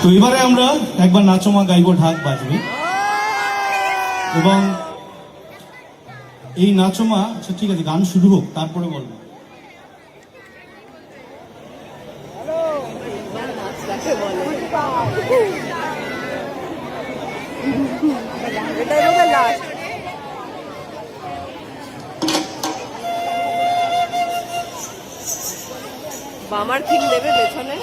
তো এবারে আমরা একবার নাচমা গাইব, ঢাক বাজবে এবং এই নাচমা, আচ্ছা ঠিক আছে গান শুরু হোক তারপরে বলবো। বামার ঠিক দেবে পেছনে।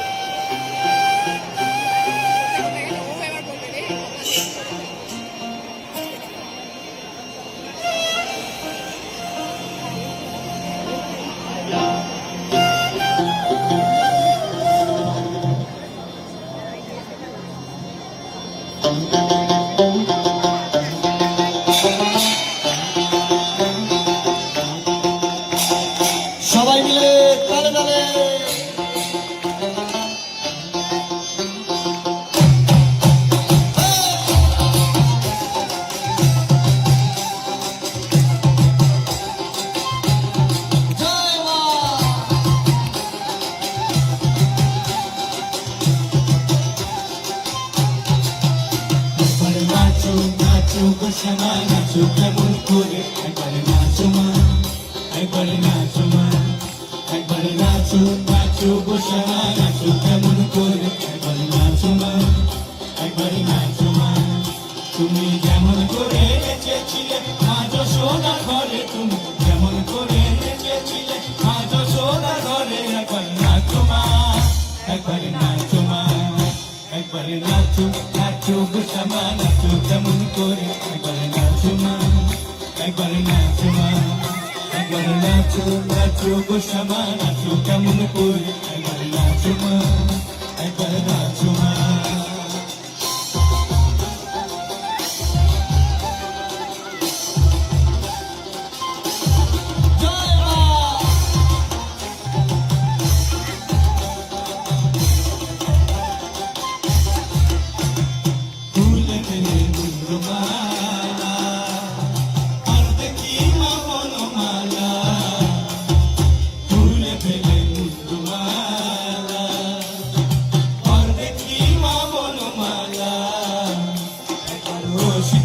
সবাই মিলে তালে তালে শ্যামা নাচো কেমন করে, একবারে নাচো মা, একবারে নাচো মা, একবারে নাচো নাচো গো শ্যামা নাচো কেমন করে, একবারে নাচো মা, একবারে নাচো মা। তুমি যেমন করে নেচেছিলে মা যশোদা ঘরে, তুমি যেমন করে নেচেছিলে মা যশোদা ঘরে, একবারে নাচো মা, একবারে নাচো মা, একবারে নাচো নাচো গো শ্যামা নাচো কেমন করে, একবারে নাচো মা, একবারে নাচো মা, একবারে নাচো নাচো গো শ্যামা নাচো কেমন করে, একবারে নাচো মা, একবারে নাচো মা।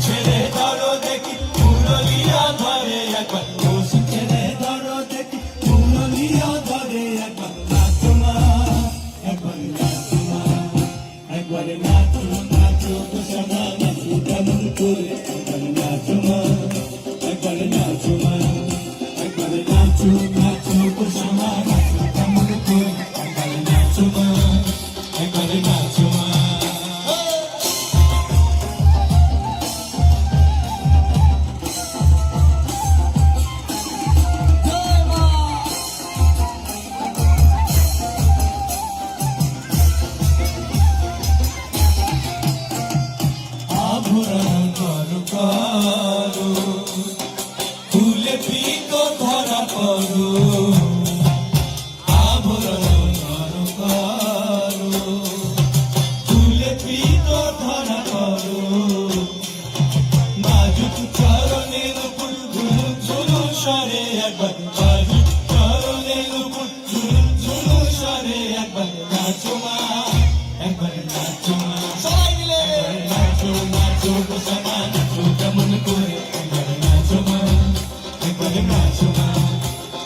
ছেড়ে ধরো দেখি পুরলিয়া ধরে, একবার রশি ছেড়ে ধরো দেখি পুরলিয়া ধরে, একবার নাচো মা, একবার নাচো মা, একবারে নাচো নাচো গো শ্যামা নাচো কেমন করে, একবারে নাচো মা, একবারে নাচো মা, একবারে নাচো নাচো গো শ্যামা নাচো কেমন করে, একবারে নাচো মা, একবারে নাচো মা। ফুলে পিতো ধরা করো, আভরণ করো, ফুলে পিতো ধরা করো, নাজুক চরণের উপর ঝুলু ঝুলু সরে, একবার নাজুক চরণের উপর ঝুলু ঝুলু সরে, একবার নাচো মা, একবার নাচো মা, সবাই মিলে নাচো নাচো গো শ্যামা নাচো কেমন করে, একবার নাচো মা, একবারে নাচো মা,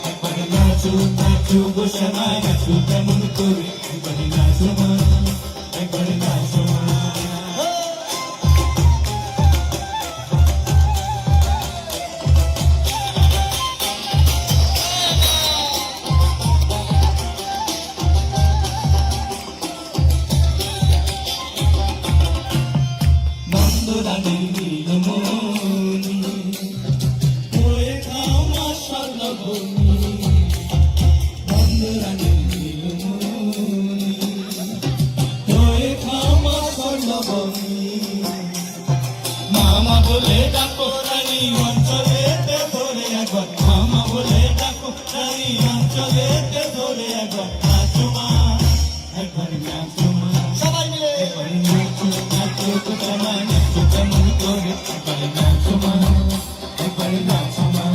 একবারে নাচো নাচো গো শ্যামা নাচো কেমন করে, একবারে নাচো মা, একবারে নাচো মা। নন্দরানীর নীলমণি হয়ে খাও মা স্বর্ণভূমি, নন্দরানীর নীলমণি হয়ে খাও মা স্বর্ণভূমি, মামা বলে ডাকো রানী অঞ্চলেতে ধরে, একবার মামা বলে ডাকো রানী অঞ্চলেতে ধরে, একবার নাচো মা, একবার নাচো মা, সবাই মিলে একবার নাচো নাচো গো শ্যামা নাচো কেমন করে, একবার নাচো মা, একবার নাচো মা,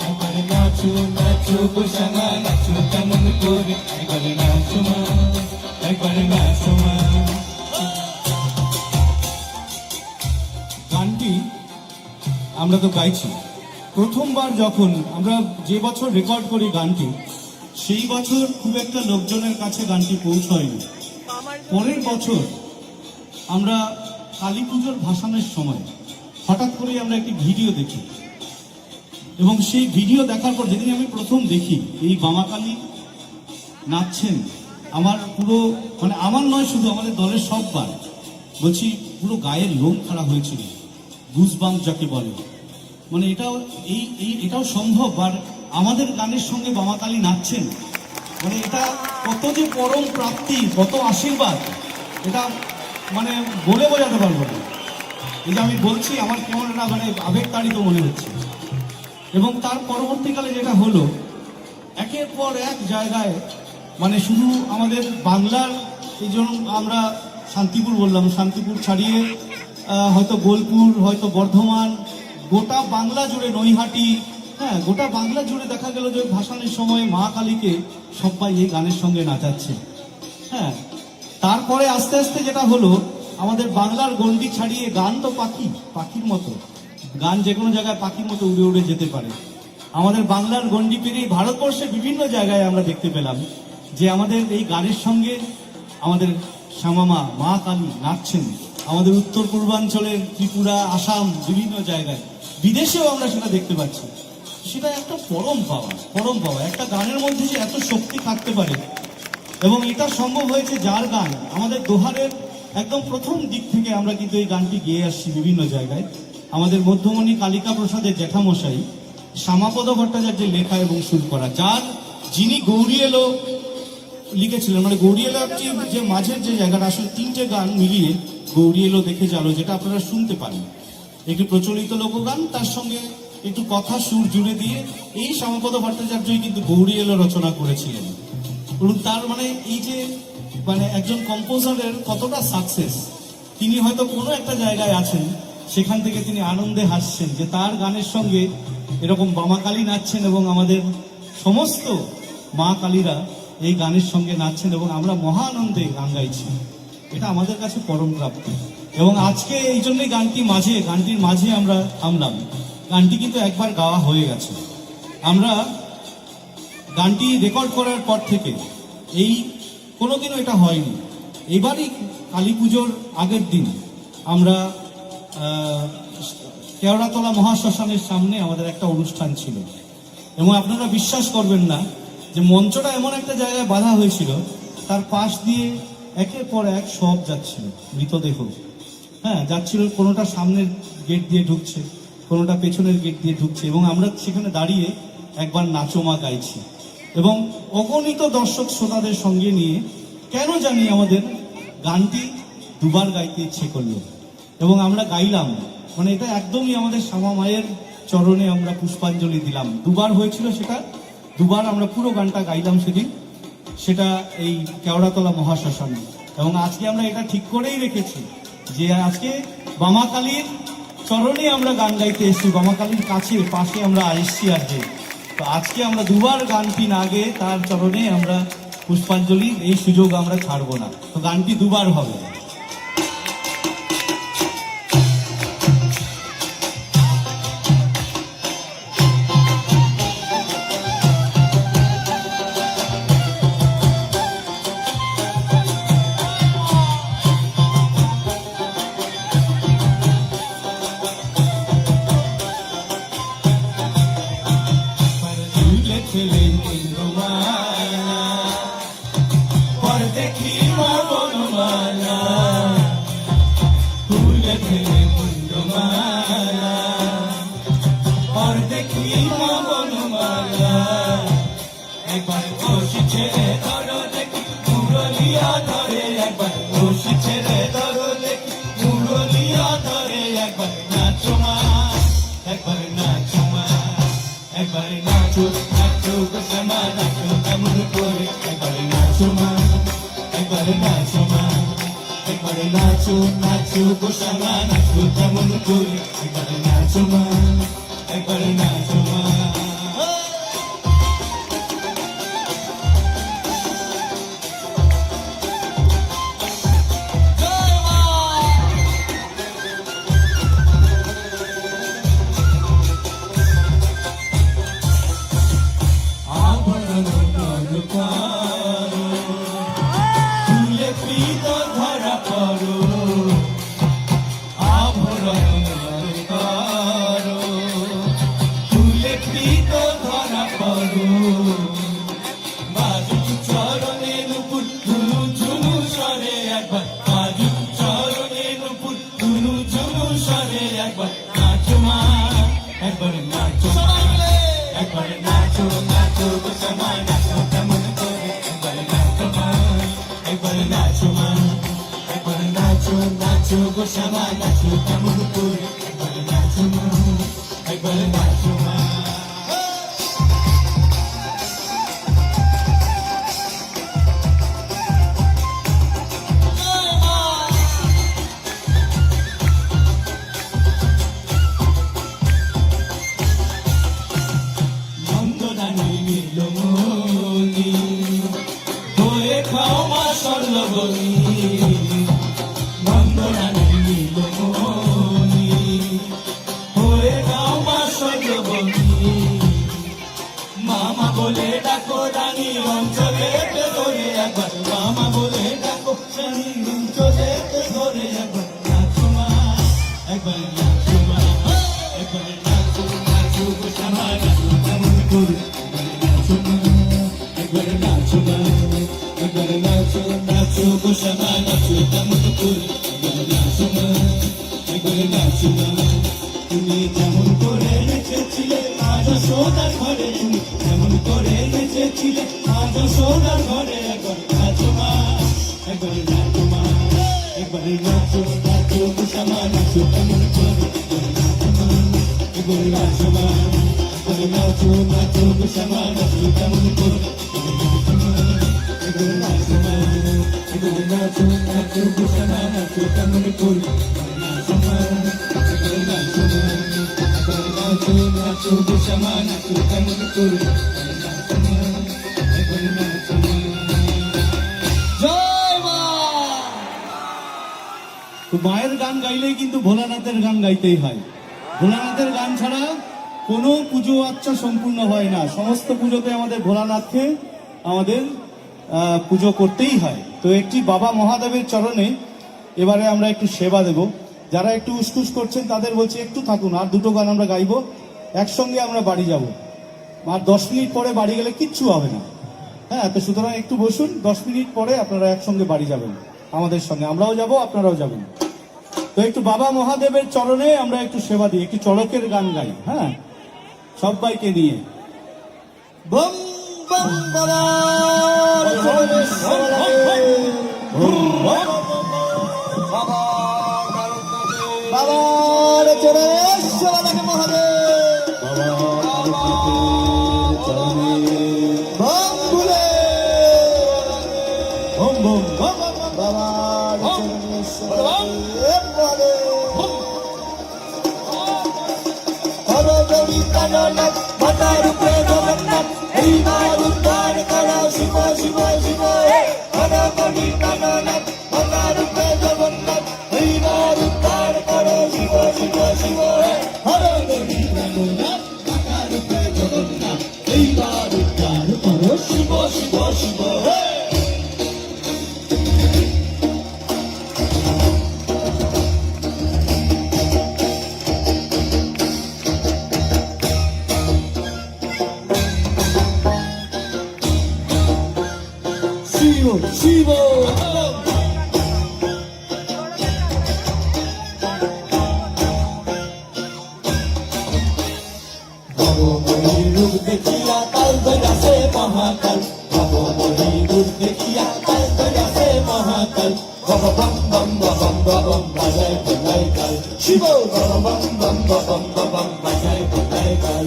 একবার নাচো নাচো গো শ্যামা নাচো কেমন করে, একবার নাচো মা, একবার নাচো মা। আমরা তো গাইছি। প্রথমবার যখন আমরা যে বছর রেকর্ড করি গানটি, সেই বছর খুব একটা লোকজনের কাছে গানটি পৌঁছয়নি। পরের বছর আমরা কালী পুজোর ভাসানের সময় হঠাৎ করেই আমরা একটি ভিডিও দেখি, এবং সেই ভিডিও দেখার পর যেদিন আমি প্রথম দেখি এই বামাকালী নাচছেন, আমার পুরো মানে আমার নয় শুধু আমাদের দলের সববার বলছি পুরো গায়ের লোম খাড়া হয়েছিল, গুজবাম্প যাকে বলে। মানে এটাও সম্ভব, আর আমাদের গানের সঙ্গে বামাকালী নাচছেন, মানে এটা কত যে পরম প্রাপ্তি, কত আশীর্বাদ, এটা মানে বলে বোঝাতে পারবো না। এই যে আমি বলছি আমার কেমন একটা মানে আবেগতাড়িত মনে হচ্ছে। এবং তার পরবর্তীকালে যেটা হলো, একের পর এক জায়গায় মানে শুধু আমাদের বাংলার, এই জন্য আমরা শান্তিপুর বললাম, শান্তিপুর ছাড়িয়ে হয়তো বোলপুর, হয়তো বর্ধমান, গোটা বাংলা জুড়ে নৈহাটি, হ্যাঁ গোটা বাংলা জুড়ে দেখা গেল যে ভাসানের সময় মা কালীকে সবাই এই গানের সঙ্গে নাচাচ্ছে। হ্যাঁ, তারপরে আস্তে আস্তে যেটা হলো, আমাদের বাংলার গণ্ডি ছাড়িয়ে গান তো পাখির মতো, গান যে কোনো জায়গায় পাখির মতো উড়ে উড়ে যেতে পারে। আমাদের বাংলার গণ্ডি পেরিয়ে ভারতবর্ষের বিভিন্ন জায়গায় আমরা দেখতে পেলাম যে আমাদের এই গানের সঙ্গে আমাদের শ্যামামা মা কালী নাচছেন। আমাদের উত্তর পূর্বাঞ্চলের ত্রিপুরা, আসাম, বিভিন্ন জায়গায়, বিদেশেও আমরা সেটা দেখতে পাচ্ছি। সেটা একটা পরম পাওয়া। একটা গানের মধ্যে যে এত শক্তি থাকতে পারে, এবং এটা সম্ভব হয়েছে যার গান আমাদের দোহারের একদম প্রথম দিক থেকে আমরা কিন্তু এই গানটি গেয়ে আসছি বিভিন্ন জায়গায়। আমাদের মধ্যমণি কালিকা প্রসাদের জ্যাঠামশাই শ্যামাপদ ভট্টাচার্যের লেখা এবং সুর করা, যিনি গৌরী এলো লিখেছিলেন। মানে গৌরী এলো যে মাঝের যে জায়গাটা, আসলে তিনটে গান মিলিয়ে গৌরী এলো দেখে জালো, যেটা আপনারা শুনতে পারেন, একটি প্রচলিত লোকগান, তার সঙ্গে একটু কথা সুর জুড়ে দিয়ে এই শ্যামাপদ ভট্টাচার্যই কিন্তু গৌরী এলো রচনা করেছিলেন। তার মানে এই যে মানে একজন কম্পোজারের কতটা সাকসেস, তিনি হয়তো কোনো একটা জায়গায় আছেন, সেখান থেকে তিনি আনন্দে হাসছেন যে তার গানের সঙ্গে এরকম বামাকালী নাচছেন, এবং আমাদের সমস্ত মা কালীরা এই গানের সঙ্গে নাচছেন, এবং আমরা মহা আনন্দে গান গাইছি। এটা আমাদের কাছে পরম প্রাপ্তি। এবং আজকে এই জন্যই গানটির মাঝে আমরা থামলাম। গানটি কিন্তু একবার গাওয়া হয়ে গেছে। আমরা গানটি রেকর্ড করার পর থেকে এই কোনোদিনও এটা হয়নি। এবারই কালী পুজোর আগের দিন আমরা কেওড়াতলা মহাশ্মশানের সামনে আমাদের একটা অনুষ্ঠান ছিল, এবং আপনারা বিশ্বাস করবেন না যে মঞ্চটা এমন একটা জায়গায় বাঁধা হয়েছিল, তার পাশ দিয়ে একের পর এক সব যাচ্ছিল, মৃতদেহ। হ্যাঁ, যাচ্ছিল, কোনোটা সামনের গেট দিয়ে ঢুকছে, কোনোটা পেছনের গেট দিয়ে ঢুকছে, এবং আমরা সেখানে দাঁড়িয়ে একবার নাচোমা গাইছি, এবং অগণিত দর্শক শ্রোতাদের সঙ্গে নিয়ে কেন জানি আমাদের গানটি দুবার গাইতে ইচ্ছে করলো, এবং আমরা গাইলাম। মানে এটা একদমই আমাদের শ্যামা মায়ের চরণে আমরা পুষ্পাঞ্জলি দিলাম। দুবার হয়েছিল সেটা, দুবার আমরা পুরো গানটা গাইলাম সেদিন, সেটা এই কেওড়াতলা মহাশ্মশানে। এবং আজকে আমরা এটা ঠিক করেই রেখেছি যে আজকে বামাকালীর চরণে আমরা গান গাইতে এসেছি, বামাকালীর পাশে আমরা এসেছি আজকে। তো আজকে আমরা দুবার গানটি না গেয়ে তার চরণে আমরা পুষ্পাঞ্জলি, এই সুযোগ আমরা ছাড়বো না। তো গানটি দুবার হবে। নাচো গো শ্যামা, নাচো কেমন করে, একবারে নাচো মা, একবারে নাচো মা। নাচো নাচো গো শ্যামা নাচো কেমন করে একবার নাচো মা একবার নাচো মা নন্দনানী নীলমণি হয়ে খাও মা স্বর্ণবনী নন্দনানী নীলমণি হয়ে খাও মা স্বর্ণবনী মামা বলে ডাকো রানী অঞ্চলে ধরে একবার মামা বলে ডাকো রানী অঞ্চলে ধরে একবার নাচো মা একবার নাচো মা একবার নাচো নাচো গো শ্যামা নাচো কেমন করে একবার নাচো মা একবার নাচো নাচো গো শ্যামা নাচো কেমন করে একবার নাচো মা একবার নাচো মা তুমি যেমন করে নেচেছিলে আজ সোনার ঘরে তুমি যেমন করে নেচেছিলে আজ সোনার ঘরে একবার নাচো মা একবার নাচো মা একবার নাচো নাচো গো শ্যামা নাচো কেমন করে একবার নাচো মা একবার নাচো নাচো গো শ্যামা নাচো কেমন করে একবার নাচো মা একবার নাচো নাচো গো শ্যামা নাচো কেমন করে নাচো মা একবার নাচো মা একবার নাচো নাচো গো শ্যামা নাচো কেমন করে নাচো মা একবার নাচো মা জয় মা। তো মায়ের গান গাইলেই কিন্তু ভোলানাথের গান গাইতেই হয়। ভোলানাথের গান ছাড়া কোনো পুজো আচ্ছা সম্পূর্ণ হয় না। সমস্ত পুজোতে আমাদের ভোলানাথকে আমাদের পুজো করতেই হয়। তো একটি বাবা মহাদেবের চরণে এবারে আমরা একটু সেবা দেব। যারা একটু উসকুস করছেন তাদের বলছি একটু থাকুন, আর দুটো গান আমরা গাইবো, একসঙ্গে আমরা বাড়ি যাব। আর 10 মিনিট পরে বাড়ি গেলে কিচ্ছু হবে না। হ্যাঁ, তো সুতরাং একটু বসুন, 10 মিনিট পরে আপনারা একসঙ্গে বাড়ি যাবেন আমাদের সঙ্গে, আমরাও যাব আপনারাও যাবেন। তো একটু বাবা মহাদেবের চরণে আমরা একটু সেবা দিই, একটু চড়কের গান গাই। হ্যাঁ, সবাইকে নিয়ে বম বম বাবার চরণে সেবা লাগে। বাবার চরণে সেবা লাগে মহাদেব। বম ভুলে বম বম বম বাবার চরণে সেবা লাগে মহাদেব। হরগরি কাননাথ মাতার উপরে জগন্নাথ এইবার উদ্ধার করো শিব শিব শিব। হরগরি কাননাথ মাতার উপরে জগন্নাথ এইবার উদ্ধার করো শিব শিব শিব। হরগরি কাননাথ মাতার উপরে জগন্নাথ এইবার উদ্ধার করো শিব শিব শিব। শিব শিব ভবময়ী রূপ দেখিয়া কাল ধরাছে মহাকাল। ভবময়ী রূপ দেখিয়া কাল ধরাছে মহাকাল। ভব বম বম বম বম বাজায় ভোলাই কাল। শিব ভব বম বম বম বম বাজায় ভোলাই কাল।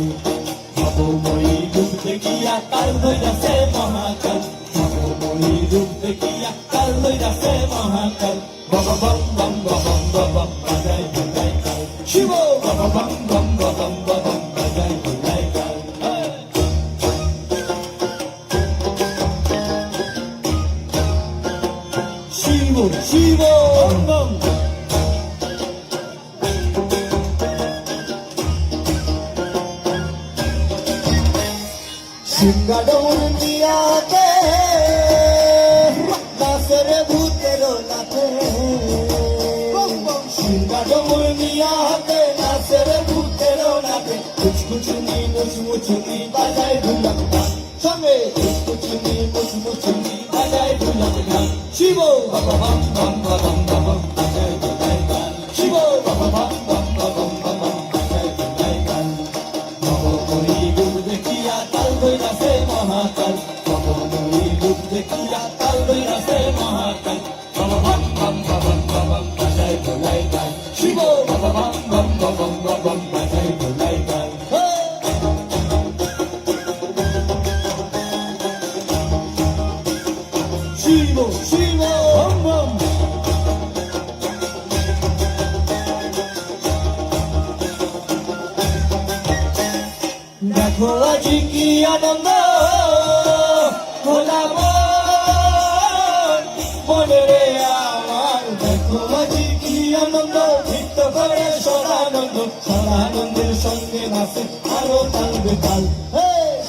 ভবময়ী রূপ দেখিয়া কাল ধরাছে মহাকাল। ভবময়ী রূপ দেখিয়া কাল ধরাছে মহাকাল। ভব বম বম বম বম বাজায় ভোলাই কাল। শিব ভব বম বম বম বম বাজায় ভোলাই কাল। শিব শিব বম সিংহাডোর নিয়াতে নাচের ভূতের নাচে। সিংহাডোর নিয়াতে নাচের ভূতের নাচে। কুচকুচুনি মুচমুচুনি বাজায় ঢুলাক গান সঙ্গে। কুচকুচুনি মুচমুচুনি বাজায় ঢুলাক গান। শিব বাবা বাম বাম বাম বাম বাজায় ঢুলাই গান। শিব বাবা বাম বাম বাম বাম বাজায় ঢুলাই গান। ভবময়ী রূপ দেখিয়া কাল ধরাছে মহাকাল। ভবময়ী রূপ দেখিয়া কাল ধরাছে মহাকাল। বাবা বাম বাম বাম বাম মাঝি কি আনন্দ নৃত্য করে সদানন্দ সদানন্দের সঙ্গে নাচে আরো তাল বেতাল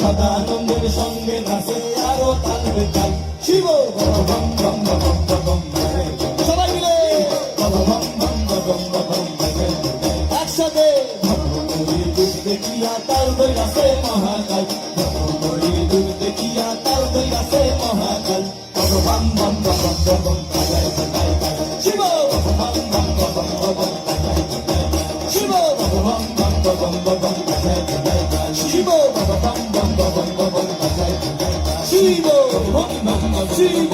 সদানন্দের সঙ্গে নাচে আরো তাল বেতাল শিব বম বম বম বম বম সবাই মিলে বম বম বম বম বম একসাথে ভগবানের দুধ দেখিয়া তাল দইরাছে মহাকাল ভগবানের দুধ দেখিয়া তাল দইরাছে মহাকাল বম বম বম বম বম শিব বম বম বম বম বম শিব বম বম বম বম শিব বম বম বম বম শিব বম বম শিব